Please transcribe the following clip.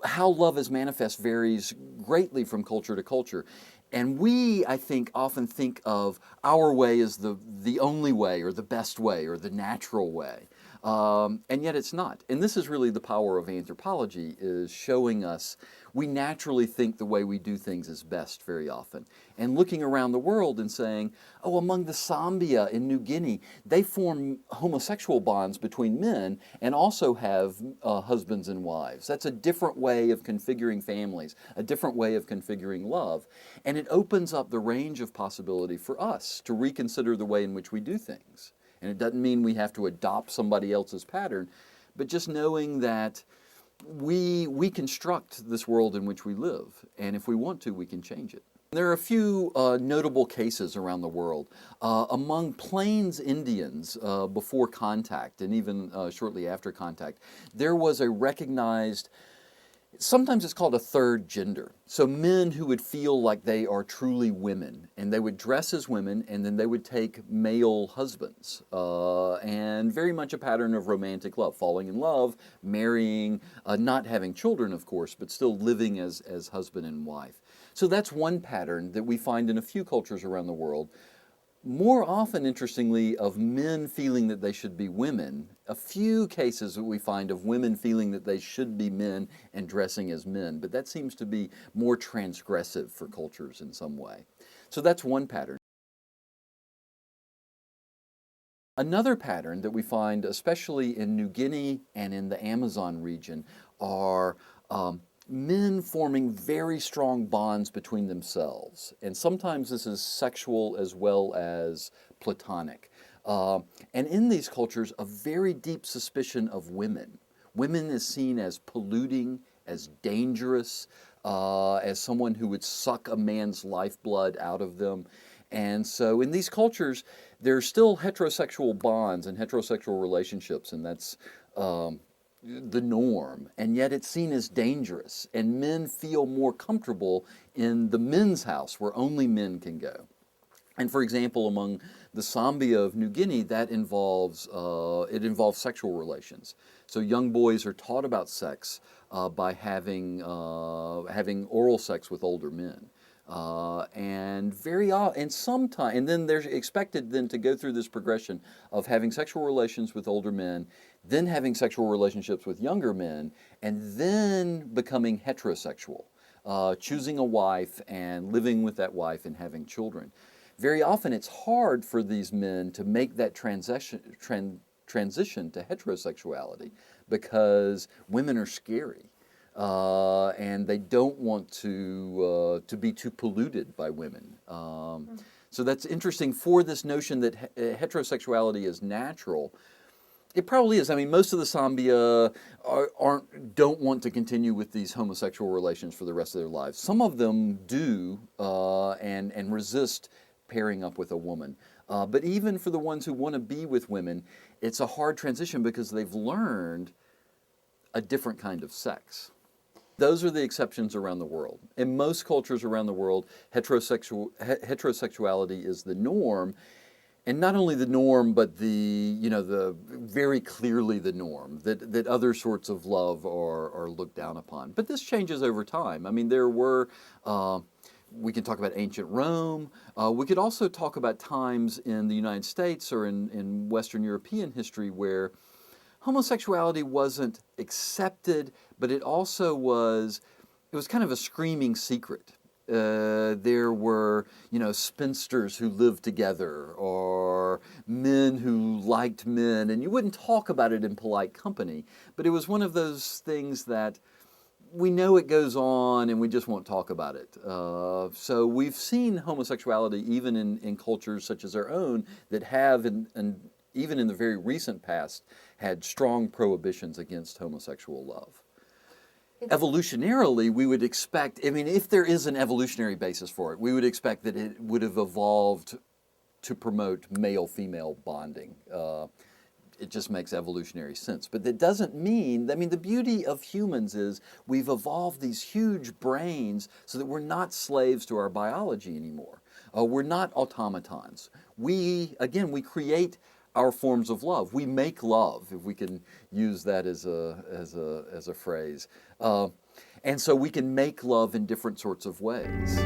how love is manifest varies greatly from culture to culture. And we, I think, often think of our way as the only way or the best way or the natural way. And yet it's not. And this is really the power of anthropology, is showing us we naturally think the way we do things is best very often. And looking around the world and saying, oh, among the Sambia in New Guinea, they form homosexual bonds between men and also have husbands and wives. That's a different way of configuring families, a different way of configuring love. And it opens up the range of possibility for us to reconsider the way in which we do things. And it doesn't mean we have to adopt somebody else's pattern, but just knowing that we construct this world in which we live, and if we want to, we can change it. There are a few notable cases around the world. Among Plains Indians before contact, and even shortly after contact, there was a recognized, sometimes it's called a third gender. So men who would feel like they are truly women, and they would dress as women, and then they would take male husbands. And very much a pattern of romantic love, falling in love, marrying, not having children, of course, but still living as husband and wife. So that's one pattern that we find in a few cultures around the world. More often, interestingly, of men feeling that they should be women, a few cases that we find of women feeling that they should be men and dressing as men, but that seems to be more transgressive for cultures in some way. So that's one pattern. Another pattern that we find, especially in New Guinea and in the Amazon region, are men forming very strong bonds between themselves. And sometimes this is sexual as well as platonic. And in these cultures, a very deep suspicion of women. Women is seen as polluting, as dangerous, as someone who would suck a man's lifeblood out of them. And so in these cultures, there are still heterosexual bonds and heterosexual relationships, and that's the norm, and yet it's seen as dangerous, and men feel more comfortable in the men's house where only men can go. And for example, among the Sambia of New Guinea, that involves sexual relations. So young boys are taught about sex by having oral sex with older men. And and then they're expected then to go through this progression of having sexual relations with older men, then having sexual relationships with younger men, and then becoming heterosexual, choosing a wife and living with that wife and having children. Very often it's hard for these men to make that transition to heterosexuality because women are scary. And they don't want to be too polluted by women. So that's interesting for this notion that heterosexuality is natural. It probably is. I mean, most of the Sambia don't want to continue with these homosexual relations for the rest of their lives. Some of them do and resist pairing up with a woman. But even for the ones who want to be with women, it's a hard transition because they've learned a different kind of sex. Those are the exceptions around the world. In most cultures around the world, heterosexuality is the norm, and not only the norm, but the very clearly the norm, that other sorts of love are looked down upon. But this changes over time. I mean, there were, we can talk about ancient Rome. We could also talk about times in the United States or in Western European history where homosexuality wasn't accepted, but it was kind of a screaming secret. There were, spinsters who lived together or men who liked men, and you wouldn't talk about it in polite company, but it was one of those things that we know it goes on and we just won't talk about it. So we've seen homosexuality even in cultures such as our own that have, and even in the very recent past, had strong prohibitions against homosexual love. Evolutionarily, we would expect, I mean, if there is an evolutionary basis for it, we would expect that it would have evolved to promote male-female bonding. It just makes evolutionary sense. But that doesn't mean, I mean, the beauty of humans is we've evolved these huge brains so that we're not slaves to our biology anymore. We're not automatons. We create our forms of love. We make love, if we can use that as a phrase. And so we can make love in different sorts of ways.